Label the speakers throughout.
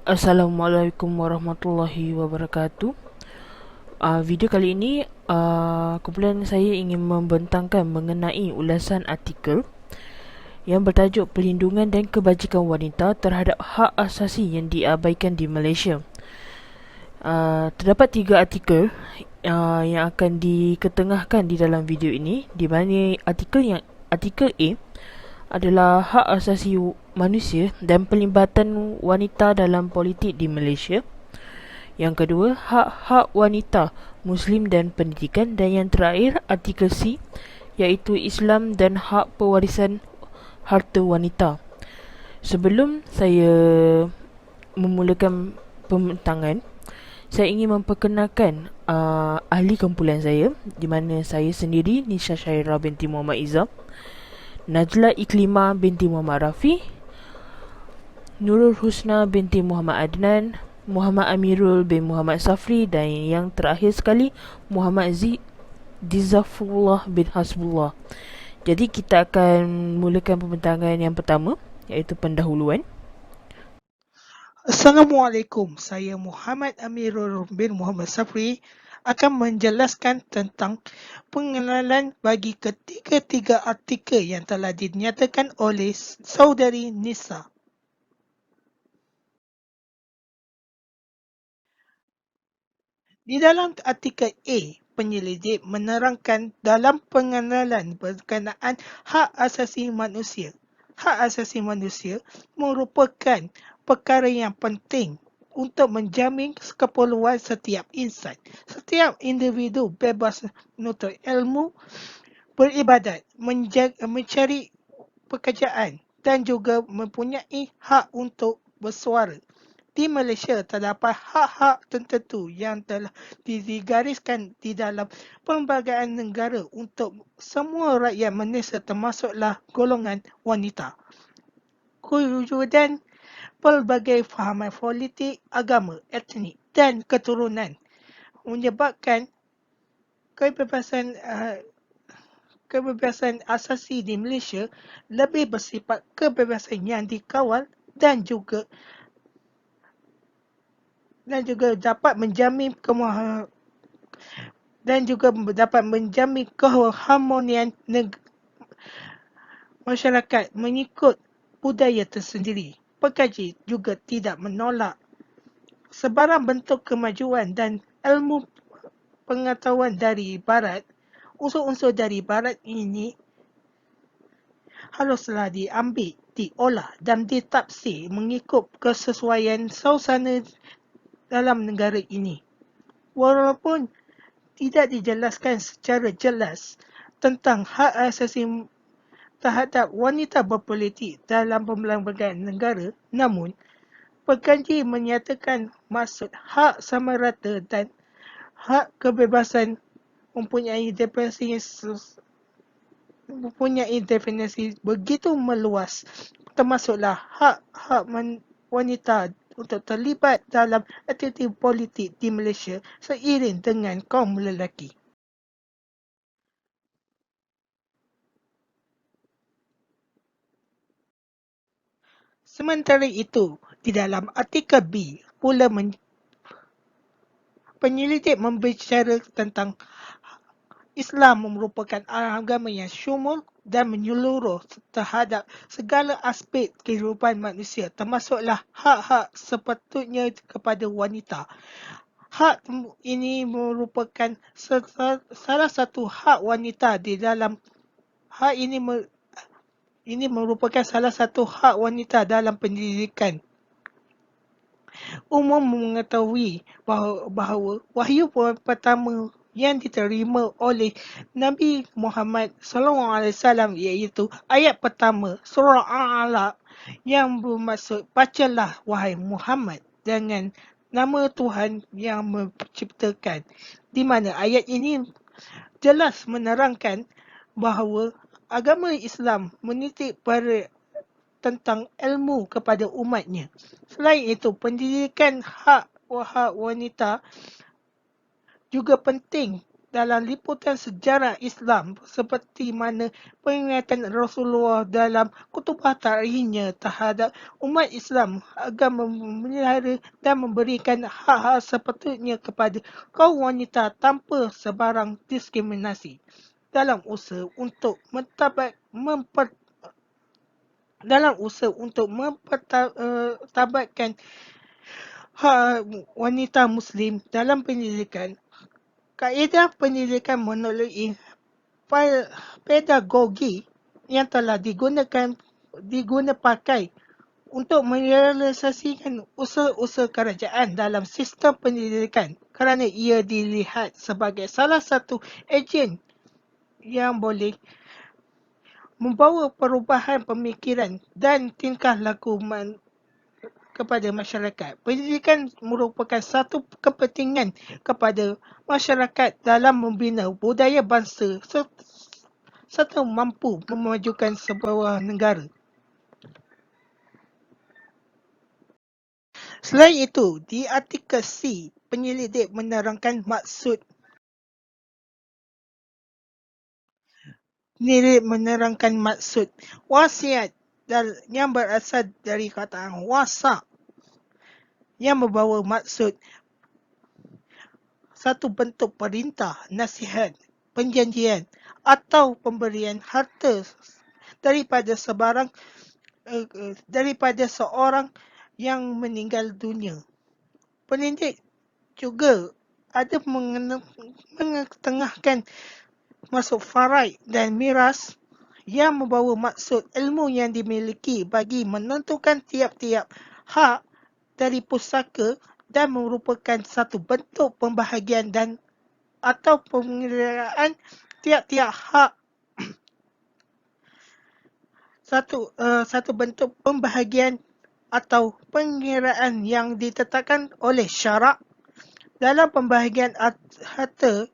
Speaker 1: Assalamualaikum warahmatullahi wabarakatuh. Video kali ini kumpulan saya ingin membentangkan mengenai ulasan artikel yang bertajuk Perlindungan dan Kebajikan Wanita terhadap Hak Asasi yang diabaikan di Malaysia. Terdapat 3 artikel yang akan diketengahkan di dalam video ini, di mana artikel A adalah hak asasi manusia dan pelibatan wanita dalam politik di Malaysia. Yang kedua, hak-hak wanita, Muslim dan pendidikan. Dan yang terakhir, artikel C, iaitu Islam dan hak pewarisan harta wanita. Sebelum saya memulakan pembentangan, saya ingin memperkenalkan ahli kumpulan saya, di mana saya sendiri, Nisha Syairah binti Muhammad Izzah, Najla Iklimah binti Muhammad Rafi, Nurul Husna binti Muhammad Adnan, Muhammad Amirul bin Muhammad Safri, dan yang terakhir sekali Muhammad Dizafullah bin Hasbullah. Jadi kita akan mulakan pembentangan yang pertama, iaitu pendahuluan.
Speaker 2: Assalamualaikum, saya Muhammad Amirul bin Muhammad Safri akan menjelaskan tentang pengenalan bagi ketiga-tiga artikel yang telah dinyatakan oleh saudari Nisa. Di dalam artikel A, penyelidik menerangkan dalam pengenalan berkenaan hak asasi manusia. Hak asasi manusia merupakan perkara yang penting untuk menjamin keperluan setiap insan. Setiap individu bebas menuntut ilmu, beribadat, mencari pekerjaan dan juga mempunyai hak untuk bersuara. Di Malaysia terdapat hak-hak tertentu yang telah digariskan di dalam Perlembagaan Negara untuk semua rakyat Malaysia termasuklah golongan wanita. Kewujudan pelbagai fahaman politik, agama, etnik dan keturunan menyebabkan kebebasan asasi di Malaysia lebih bersifat kebebasan yang dikawal dan juga dapat menjamin keharmonian masyarakat mengikut budaya tersendiri. Pengkaji juga tidak menolak sebarang bentuk kemajuan dan ilmu pengetahuan dari Barat. Unsur-unsur dari Barat ini haruslah diambil, diolah dan ditafsir mengikut kesesuaian suasana dalam negara ini. Walaupun tidak dijelaskan secara jelas tentang hak asasi terhadap wanita berpolitik dalam Perlembagaan Negara, namun pengkaji menyatakan maksud hak sama rata dan hak kebebasan mempunyai definisi begitu meluas, termasuklah hak wanita untuk terlibat dalam aktiviti politik di Malaysia seiring dengan kaum lelaki. Sementara itu, di dalam artikel B pula penyelidik membicara tentang Islam merupakan agama yang syumul dan menyeluruh terhadap segala aspek kehidupan manusia, termasuklah hak-hak sepatutnya kepada wanita. Hak ini merupakan salah satu hak wanita di dalam ini merupakan salah satu hak wanita dalam pendidikan. Umum mengetahui bahawa wahyu pertama yang diterima oleh Nabi Muhammad SAW iaitu ayat pertama surah Al-Alaq yang bermaksud bacalah wahai Muhammad dengan nama Tuhan yang menciptakan, di mana ayat ini jelas menerangkan bahawa agama Islam menitik pada tentang ilmu kepada umatnya. Selain itu, pendidikan hak wanita juga penting dalam liputan sejarah Islam seperti mana peringatan Rasulullah dalam khutbah tarikhnya terhadap umat Islam agar memelihara dan memberikan hak-hak sepatutnya kepada kaum wanita tanpa sebarang diskriminasi dalam usaha untuk mempertabatkan hak wanita Muslim dalam pendidikan. Kaedah pendidikan melalui pedagogi yang telah pakai untuk merealisasikan usaha-usaha kerajaan dalam sistem pendidikan kerana ia dilihat sebagai salah satu ejen yang boleh membawa perubahan pemikiran dan tingkah laku kepada masyarakat. Pendidikan merupakan satu kepentingan kepada masyarakat dalam membina budaya bangsa serta mampu memajukan sebuah negara. Selain itu, di artikel C, penyelidik menerangkan maksud wasiat yang berasal dari kataan wasa yang membawa maksud satu bentuk perintah, nasihat, perjanjian atau pemberian harta daripada seorang yang meninggal dunia. Penyelidik juga ada mengetengahkan maksud faraid dan miras yang membawa maksud ilmu yang dimiliki bagi menentukan tiap-tiap hak dari pusaka dan merupakan satu bentuk pembahagian dan atau pengiraan tiap-tiap hak satu bentuk pembahagian atau pengiraan yang ditetapkan oleh syarak dalam pembahagian harta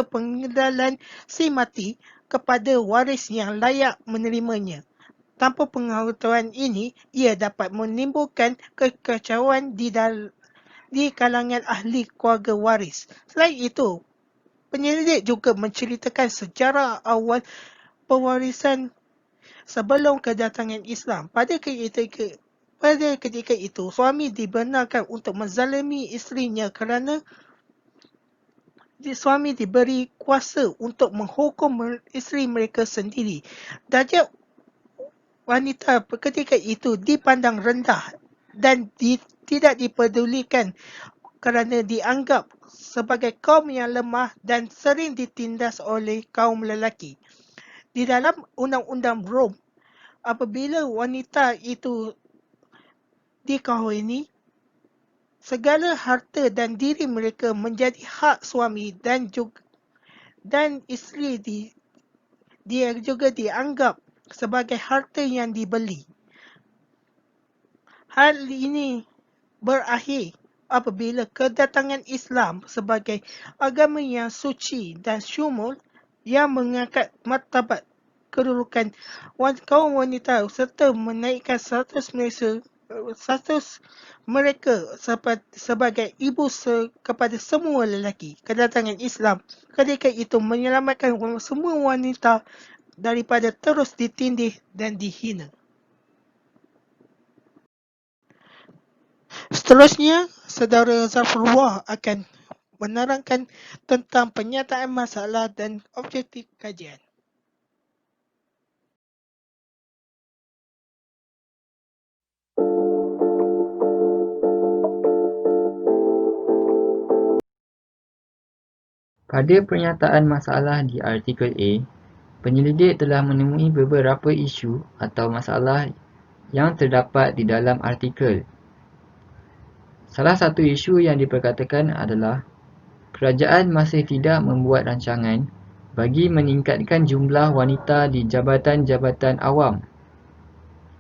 Speaker 2: pengendalian si mati kepada waris yang layak menerimanya. Tanpa pengetahuan ini, ia dapat menimbulkan kekacauan di kalangan ahli keluarga waris. Selain itu, penyelidik juga menceritakan sejarah awal pewarisan sebelum kedatangan Islam. Pada ketika itu, suami dibenarkan untuk menzalimi isterinya kerana suami diberi kuasa untuk menghukum isteri mereka sendiri. Darjat wanita ketika itu dipandang rendah dan tidak dipedulikan kerana dianggap sebagai kaum yang lemah dan sering ditindas oleh kaum lelaki. Di dalam undang-undang Rom, apabila wanita itu dikahwini, segala harta dan diri mereka menjadi hak suami dan isteri dia juga dianggap sebagai harta yang dibeli. Hal ini berakhir apabila kedatangan Islam sebagai agama yang suci dan syumul yang mengangkat martabat kedudukan kaum wanita serta menaikkan status mereka sebagai ibu kepada semua lelaki. Kedatangan Islam ketika itu menyelamatkan semua wanita daripada terus ditindih dan dihina. Seterusnya, Saudara Zafrullah akan menerangkan tentang penyataan masalah dan objektif kajian.
Speaker 3: Pada pernyataan masalah di artikel A, penyelidik telah menemui beberapa isu atau masalah yang terdapat di dalam artikel. Salah satu isu yang diperkatakan adalah kerajaan masih tidak membuat rancangan bagi meningkatkan jumlah wanita di jabatan-jabatan awam.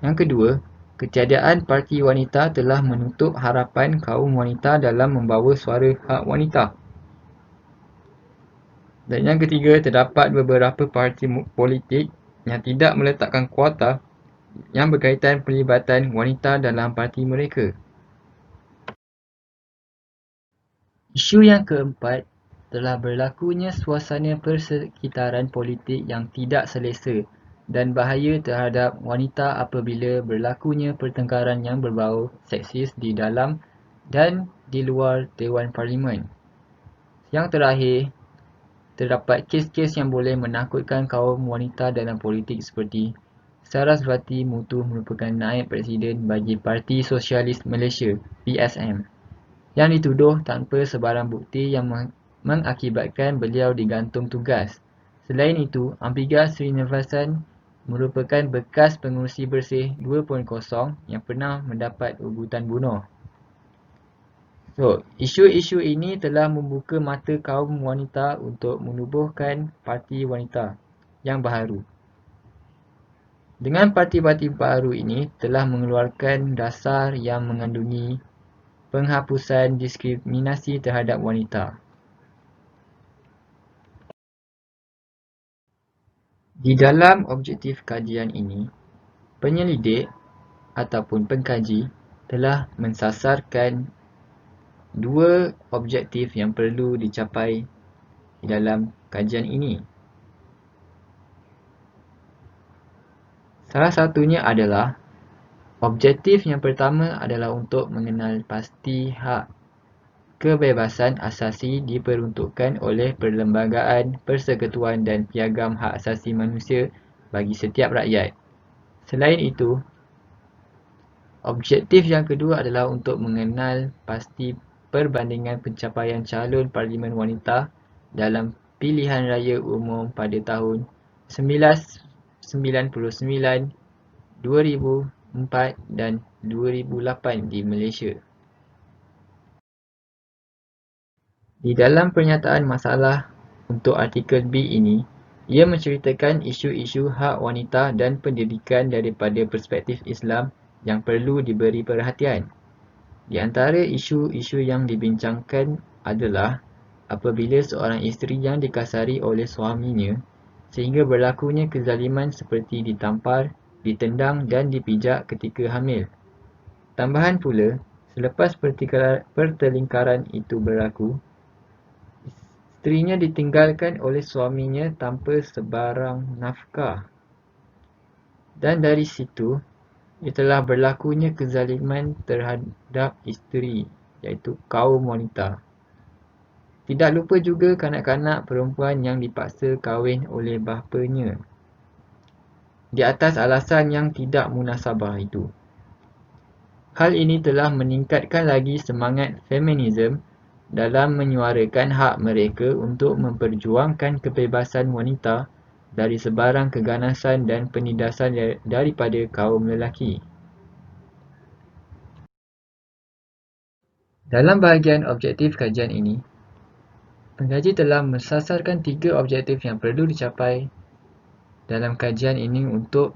Speaker 3: Yang kedua, ketiadaan parti wanita telah menutup harapan kaum wanita dalam membawa suara hak wanita. Dan yang ketiga, terdapat beberapa parti politik yang tidak meletakkan kuota yang berkaitan pelibatan wanita dalam parti mereka. Isu yang keempat telah berlakunya suasana persekitaran politik yang tidak selesa dan bahaya terhadap wanita apabila berlakunya pertengkaran yang berbau seksis di dalam dan di luar Dewan Parlimen. Yang terakhir, terdapat kes-kes yang boleh menakutkan kaum wanita dalam politik seperti Sarasvati Mutu merupakan naib presiden bagi Parti Sosialis Malaysia (PSM) yang dituduh tanpa sebarang bukti yang mengakibatkan beliau digantung tugas. Selain itu, Ampiga Srinivasan merupakan bekas pengurusi bersih 2.0 yang pernah mendapat ugutan bunuh. Isu-isu ini telah membuka mata kaum wanita untuk menubuhkan parti wanita yang baharu. Dengan parti-parti baru ini telah mengeluarkan dasar yang mengandungi penghapusan diskriminasi terhadap wanita. Di dalam objektif kajian ini, penyelidik ataupun pengkaji telah mensasarkan dua objektif yang perlu dicapai di dalam kajian ini. Salah satunya adalah objektif yang pertama adalah untuk mengenal pasti hak kebebasan asasi diperuntukkan oleh Perlembagaan Persekutuan dan Piagam Hak Asasi Manusia bagi setiap rakyat. Selain itu, objektif yang kedua adalah untuk mengenal pasti perbandingan pencapaian calon Parlimen wanita dalam pilihan raya umum pada tahun 1999, 2004 dan 2008 di Malaysia. Di dalam pernyataan masalah untuk artikel B ini, ia menceritakan isu-isu hak wanita dan pendidikan daripada perspektif Islam yang perlu diberi perhatian. Di antara isu-isu yang dibincangkan adalah apabila seorang isteri yang dikasari oleh suaminya sehingga berlakunya kezaliman seperti ditampar, ditendang dan dipijak ketika hamil. Tambahan pula, selepas pertelingkaran itu berlaku, isterinya ditinggalkan oleh suaminya tanpa sebarang nafkah. Dan dari situ, ia telah berlakunya kezaliman terhadap isteri, iaitu kaum wanita. Tidak lupa juga kanak-kanak perempuan yang dipaksa kahwin oleh bapanya di atas alasan yang tidak munasabah itu. Hal ini telah meningkatkan lagi semangat feminisme dalam menyuarakan hak mereka untuk memperjuangkan kebebasan wanita dari sebarang keganasan dan penindasan daripada kaum lelaki. Dalam bahagian objektif kajian ini, pengkaji telah mensasarkan 3 objektif yang perlu dicapai dalam kajian ini untuk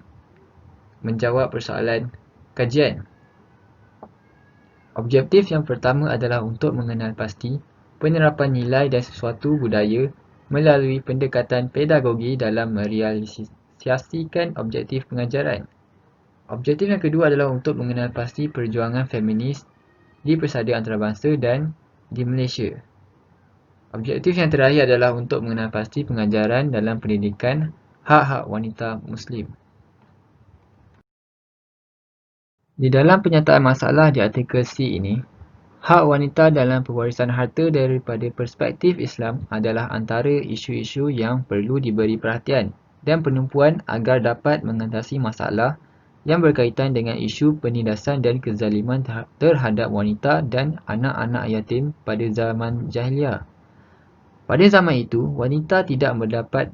Speaker 3: menjawab persoalan kajian. Objektif yang pertama adalah untuk mengenal pasti penerapan nilai dan sesuatu budaya melalui pendekatan pedagogi dalam merealisasikan objektif pengajaran. Objektif yang kedua adalah untuk mengenal pasti perjuangan feminis di persada antarabangsa dan di Malaysia. Objektif yang terakhir adalah untuk mengenal pasti pengajaran dalam pendidikan hak-hak wanita Muslim. Di dalam penyataan masalah di artikel C ini, hak wanita dalam pewarisan harta daripada perspektif Islam adalah antara isu-isu yang perlu diberi perhatian dan penumpuan agar dapat mengatasi masalah yang berkaitan dengan isu penindasan dan kezaliman terhadap wanita dan anak-anak yatim pada zaman jahiliah. Pada zaman itu, wanita tidak mendapat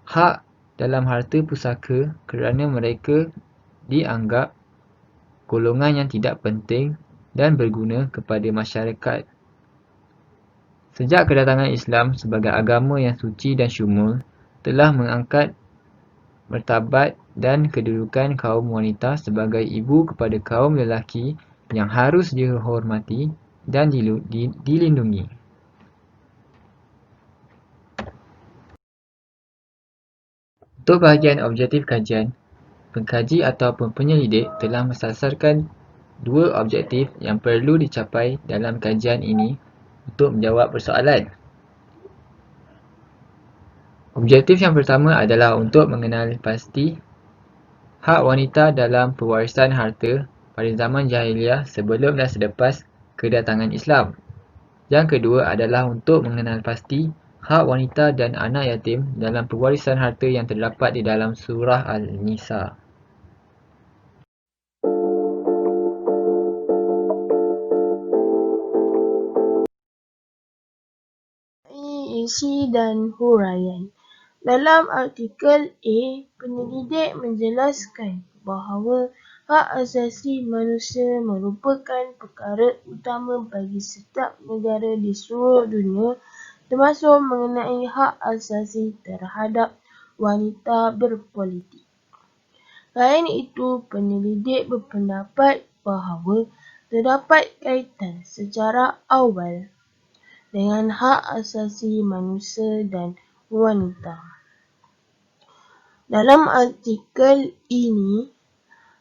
Speaker 3: hak dalam harta pusaka kerana mereka dianggap golongan yang tidak penting dan berguna kepada masyarakat. Sejak kedatangan Islam sebagai agama yang suci dan syumul, telah mengangkat martabat dan kedudukan kaum wanita sebagai ibu kepada kaum lelaki yang harus dihormati dan dilindungi. Untuk bahagian objektif kajian, pengkaji ataupun penyelidik telah mensasarkan 2 objektif yang perlu dicapai dalam kajian ini untuk menjawab persoalan. Objektif yang pertama adalah untuk mengenal pasti hak wanita dalam pewarisan harta pada zaman jahiliah sebelum dan selepas kedatangan Islam. Yang kedua adalah untuk mengenal pasti hak wanita dan anak yatim dalam pewarisan harta yang terdapat di dalam surah Al-Nisa.
Speaker 1: Isi dan huraian. Dalam artikel A, penyelidik menjelaskan bahawa hak asasi manusia merupakan perkara utama bagi setiap negara di seluruh dunia, termasuk mengenai hak asasi terhadap wanita berpolitik. Selain itu, penyelidik berpendapat bahawa terdapat kaitan secara awal dengan hak asasi manusia dan wanita. Dalam artikel ini,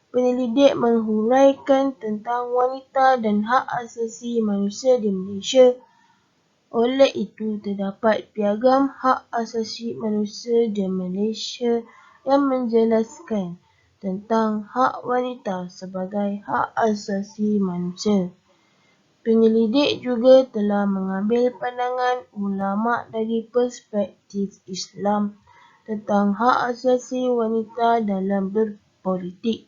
Speaker 1: penyelidik menghuraikan tentang wanita dan hak asasi manusia di Malaysia. Oleh itu, terdapat piagam hak asasi manusia di Malaysia yang menjelaskan tentang hak wanita sebagai hak asasi manusia. Penyelidik juga telah mengambil pandangan ulama dari perspektif Islam tentang hak asasi wanita dalam berpolitik.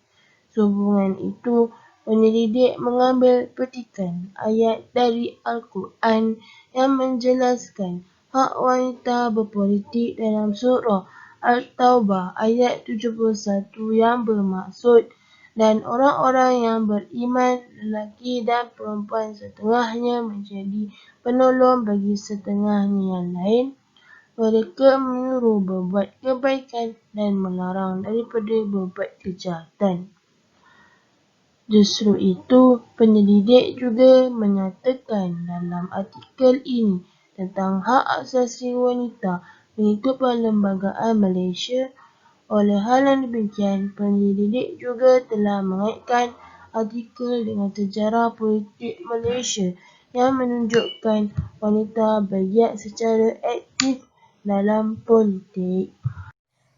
Speaker 1: Sehubungan itu, penyelidik mengambil petikan ayat dari Al-Quran yang menjelaskan hak wanita berpolitik dalam surah At-Taubah ayat 71 yang bermaksud dan orang-orang yang beriman, lelaki dan perempuan setengahnya menjadi penolong bagi setengahnya yang lain. Mereka menyuruh berbuat kebaikan dan melarang daripada berbuat kejahatan. Justru itu, penyelidik juga menyatakan dalam artikel ini tentang hak asasi wanita mengikut Perlembagaan Malaysia. Oleh hal yang demikian, penyelidik juga telah mengaitkan artikel dengan sejarah politik Malaysia yang menunjukkan wanita bergiat secara aktif dalam politik.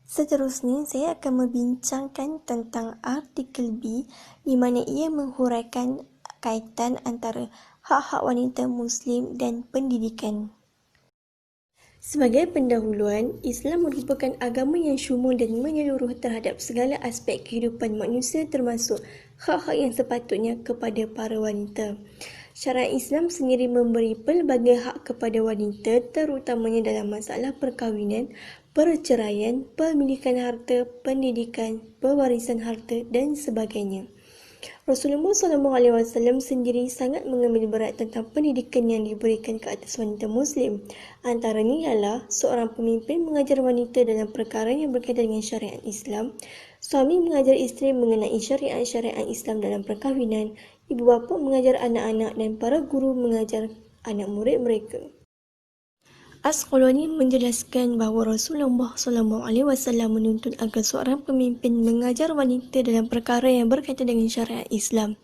Speaker 4: Seterusnya, saya akan membincangkan tentang artikel B di mana ia menghuraikan kaitan antara hak-hak wanita Muslim dan pendidikan. Sebagai pendahuluan, Islam merupakan agama yang syumul dan menyeluruh terhadap segala aspek kehidupan manusia termasuk hak-hak yang sepatutnya kepada para wanita. Syariat Islam sendiri memberi pelbagai hak kepada wanita terutamanya dalam masalah perkahwinan, perceraian, pemilikan harta, pendidikan, pewarisan harta dan sebagainya. Rasulullah SAW sendiri sangat mengambil berat tentang pendidikan yang diberikan ke atas wanita Muslim. Antaranya ialah seorang pemimpin mengajar wanita dalam perkara yang berkaitan dengan syariat Islam, suami mengajar isteri mengenai syariat-syariat Islam dalam perkahwinan, ibu bapa mengajar anak-anak dan para guru mengajar anak murid mereka. As-Qulani menjelaskan bahawa Rasulullah SAW menuntut agar seorang pemimpin mengajar wanita dalam perkara yang berkaitan dengan syariat Islam.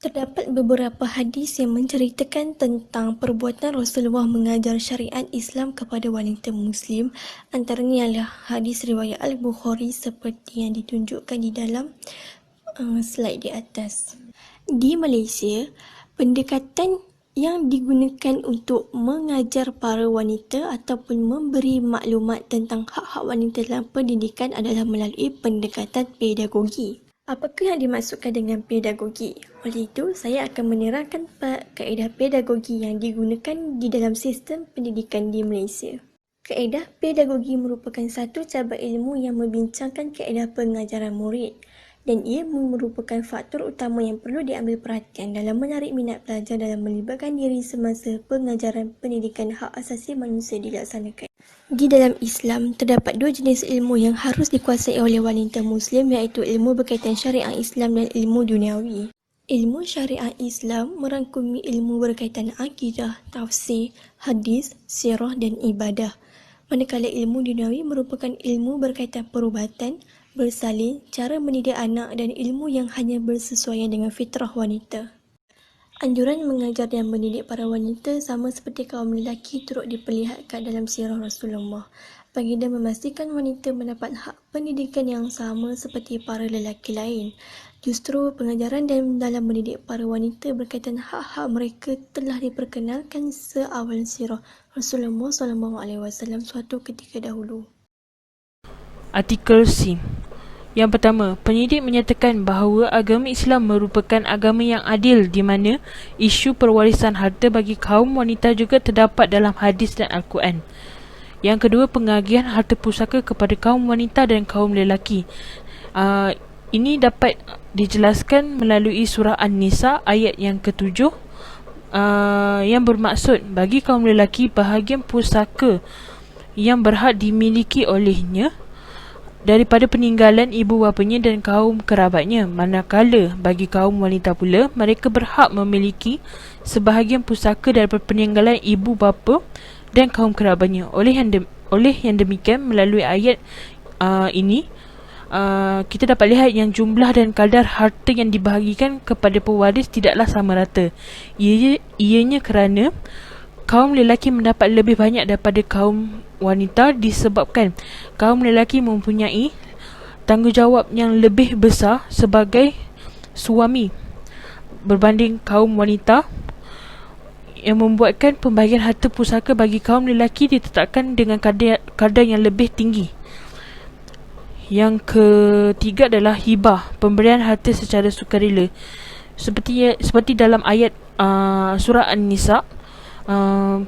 Speaker 4: Terdapat beberapa hadis yang menceritakan tentang perbuatan Rasulullah mengajar syariat Islam kepada wanita Muslim. Antaranya adalah hadis riwayat Al-Bukhari seperti yang ditunjukkan di dalam slide di atas. Di Malaysia, pendekatan yang digunakan untuk mengajar para wanita ataupun memberi maklumat tentang hak-hak wanita dalam pendidikan adalah melalui pendekatan pedagogi. Apakah yang dimaksudkan dengan pedagogi? Oleh itu, saya akan menerangkan kaedah pedagogi yang digunakan di dalam sistem pendidikan di Malaysia. Kaedah pedagogi merupakan satu cabang ilmu yang membincangkan kaedah pengajaran murid dan ia merupakan faktor utama yang perlu diambil perhatian dalam menarik minat pelajar dalam melibatkan diri semasa pengajaran pendidikan hak asasi manusia dilaksanakan. Di dalam Islam, terdapat dua jenis ilmu yang harus dikuasai oleh wanita Muslim iaitu ilmu berkaitan syariat Islam dan ilmu duniawi. Ilmu syariat Islam merangkumi ilmu berkaitan akidah, tafsir, hadis, sirah dan ibadah. Manakala ilmu duniawi merupakan ilmu berkaitan perubatan, bersalin, cara mendidik anak dan ilmu yang hanya bersesuaian dengan fitrah wanita. Anjuran mengajar dan mendidik para wanita sama seperti kaum lelaki turut diperlihatkan dalam sirah Rasulullah. Baginda memastikan wanita mendapat hak pendidikan yang sama seperti para lelaki lain. Justru pengajaran dalam mendidik para wanita berkaitan hak-hak mereka telah diperkenalkan seawal sirah Rasulullah SAW suatu ketika dahulu.
Speaker 1: Artikel C. Yang pertama, penyidik menyatakan bahawa agama Islam merupakan agama yang adil di mana isu perwarisan harta bagi kaum wanita juga terdapat dalam hadis dan Al-Quran. Yang kedua, pengagihan harta pusaka kepada kaum wanita dan kaum lelaki. Ini dapat dijelaskan melalui surah An-Nisa ayat yang ke-7 yang bermaksud bagi kaum lelaki bahagian pusaka yang berhak dimiliki olehnya daripada peninggalan ibu bapanya dan kaum kerabatnya, manakala bagi kaum wanita pula mereka berhak memiliki sebahagian pusaka daripada peninggalan ibu bapa dan kaum kerabatnya. Oleh yang demikian, melalui ayat ini kita dapat lihat yang jumlah dan kadar harta yang dibahagikan kepada pewaris tidaklah sama rata. Ianya kerana kaum lelaki mendapat lebih banyak daripada kaum wanita disebabkan kaum lelaki mempunyai tanggungjawab yang lebih besar sebagai suami berbanding kaum wanita, yang membuatkan pembahagian harta pusaka bagi kaum lelaki ditetapkan dengan kadar yang lebih tinggi. Yang ketiga adalah hibah, pemberian harta secara sukarela. Seperti dalam ayat surah An-Nisa,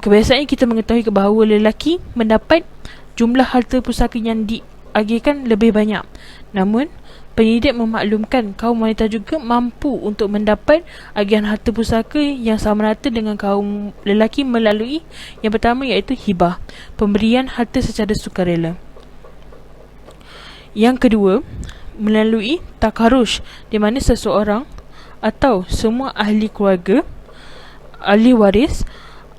Speaker 1: kebiasaannya kita mengetahui bahawa lelaki mendapat jumlah harta pusaka yang diagihkan lebih banyak. Namun penyidik memaklumkan kaum wanita juga mampu untuk mendapat agihan harta pusaka yang sama rata dengan kaum lelaki melalui yang pertama iaitu hibah, pemberian harta secara sukarela. Yang kedua, melalui takarush, di mana seseorang atau semua ahli keluarga, ahli waris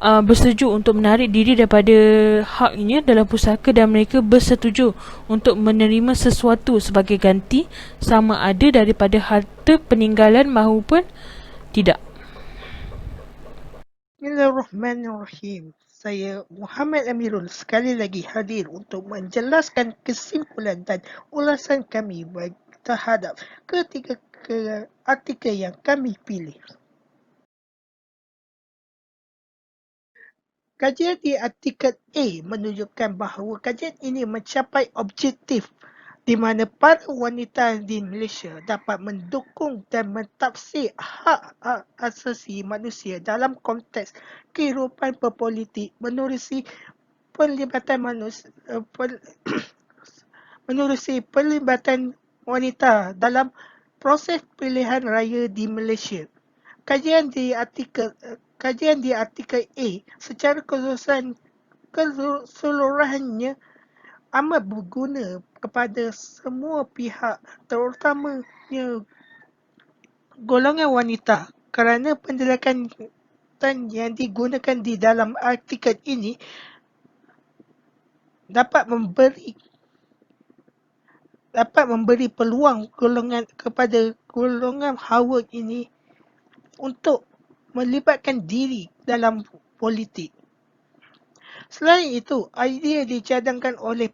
Speaker 1: bersetuju untuk menarik diri daripada haknya dalam pusaka dan mereka bersetuju untuk menerima sesuatu sebagai ganti sama ada daripada harta peninggalan maupun tidak.
Speaker 2: Bismillahirrahmanirrahim. Saya Muhammad Amirul sekali lagi hadir untuk menjelaskan kesimpulan dan ulasan kami terhadap ketiga artikel yang kami pilih. Kajian di artikel A menunjukkan bahawa kajian ini mencapai objektif di mana para wanita di Malaysia dapat mendukung dan mentafsir hak asasi manusia dalam konteks kehidupan berpolitik menerusi pelibatan wanita dalam proses pilihan raya di Malaysia. Kajian di artikel A secara keseluruhannya amat berguna kepada semua pihak, terutamanya golongan wanita, kerana pendekatan yang digunakan di dalam artikel ini dapat memberi peluang kepada golongan hawa ini untuk melibatkan diri dalam politik. Selain itu, idea dicadangkan oleh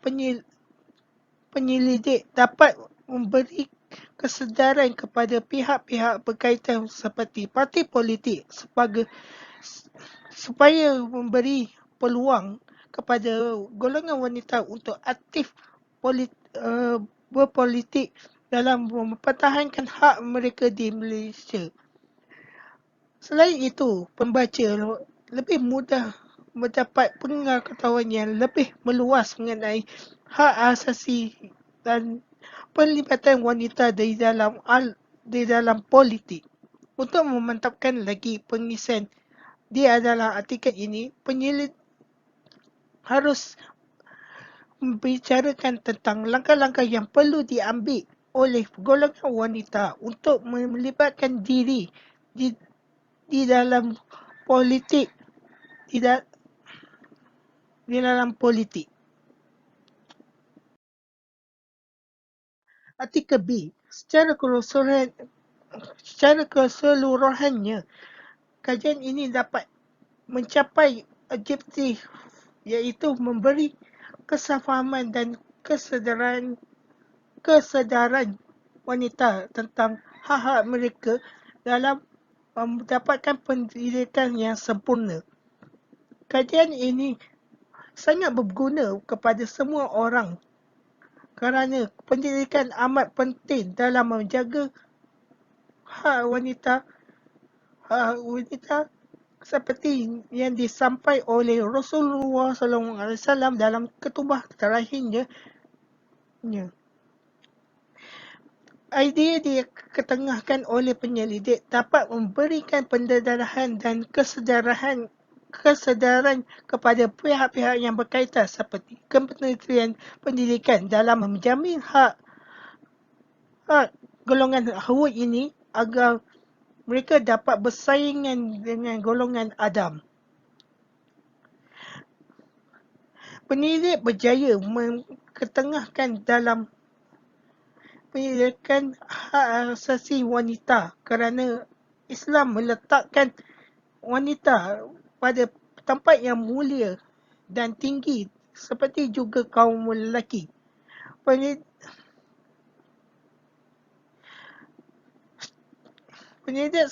Speaker 2: penyelidik dapat memberi kesedaran kepada pihak-pihak berkaitan seperti parti politik supaya memberi peluang kepada golongan wanita untuk aktif berpolitik dalam mempertahankan hak mereka di Malaysia. Selain itu, pembaca lebih mudah mendapat pengetahuan yang lebih meluas mengenai hak asasi dan pelibatan wanita di dalam politik. Untuk memantapkan lagi pengisian di dalam artikel ini, penyelidik harus membicarakan tentang langkah-langkah yang perlu diambil oleh golongan wanita untuk melibatkan diri di dalam politik, di dalam politik. Artikel B, secara keseluruhannya, kajian ini dapat mencapai objektif iaitu memberi kesefahaman dan kesedaran wanita tentang hak-hak mereka dalam mendapatkan pendidikan yang sempurna. Kajian ini sangat berguna kepada semua orang kerana pendidikan amat penting dalam menjaga hak wanita seperti yang disampaikan oleh Rasulullah SAW dalam ketubah terakhirnya. Idea diketengahkan oleh penyelidik dapat memberikan pendedahan dan kesedaran kepada pihak-pihak yang berkaitan seperti Kementerian Pendidikan dalam menjamin hak golongan Hud ini agar mereka dapat bersaingan dengan golongan Adam. Penyelidik berjaya mengetengahkan dalam pendidikan hak asasi wanita kerana Islam meletakkan wanita pada tempat yang mulia dan tinggi seperti juga kaum lelaki. Penyelidik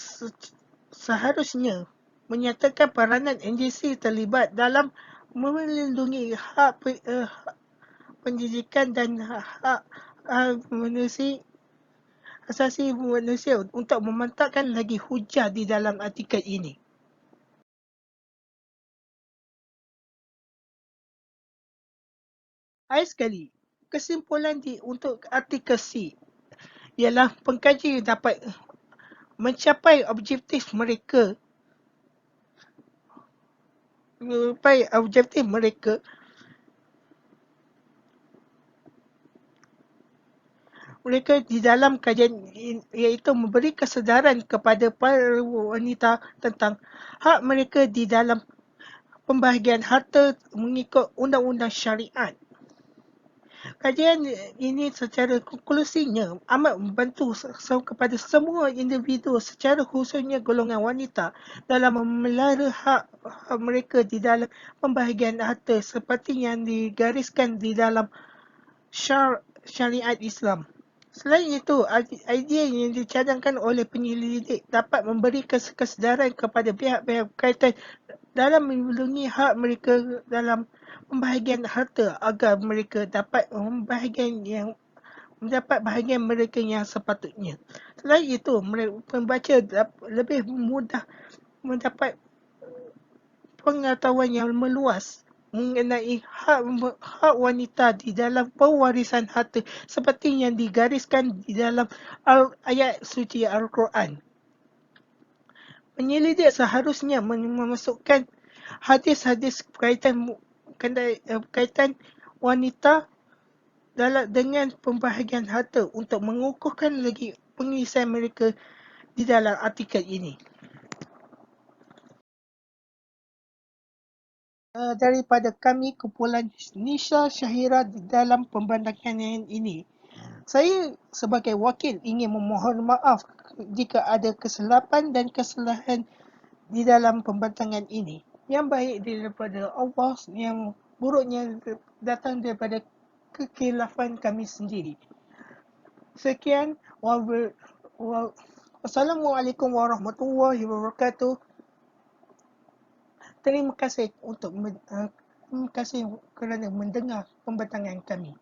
Speaker 2: seharusnya menyatakan peranan NGC terlibat dalam melindungi hak pendidikan dan hak asasi manusia untuk memantapkan lagi hujah di dalam artikel ini. Akhir sekali, kesimpulan untuk artikel C ialah pengkaji dapat mencapai objektif mereka di dalam kajian iaitu memberi kesedaran kepada para wanita tentang hak mereka di dalam pembahagian harta mengikut undang-undang syariat. Kajian ini secara konklusinya amat membantu kepada semua individu secara khususnya golongan wanita dalam memelihara hak mereka di dalam pembahagian harta seperti yang digariskan di dalam syariat Islam. Selain itu, idea yang dicadangkan oleh penyelidik dapat memberi kesedaran kepada pihak-pihak berkaitan dalam melindungi hak mereka dalam pembahagian harta agar mereka dapat mendapat bahagian mereka yang sepatutnya. Selain itu, pembaca lebih mudah mendapat pengetahuan yang meluas mengenai hak wanita di dalam pewarisan harta seperti yang digariskan di dalam ayat suci Al-Quran. Penyelidik seharusnya memasukkan hadis-hadis berkaitan wanita dengan pembahagian harta untuk mengukuhkan lagi pengisian mereka di dalam artikel ini. Daripada kami kumpulan Nisha Syahira di dalam pembandakan ini. Saya sebagai wakil ingin memohon maaf jika ada kesilapan dan kesalahan di dalam pembantangan ini. Yang baik daripada Allah, yang buruknya datang daripada kekhilafan kami sendiri. Sekian. Wassalamualaikum warahmatullahi wabarakatuh. Terima kasih kerana mendengar pembantangan kami.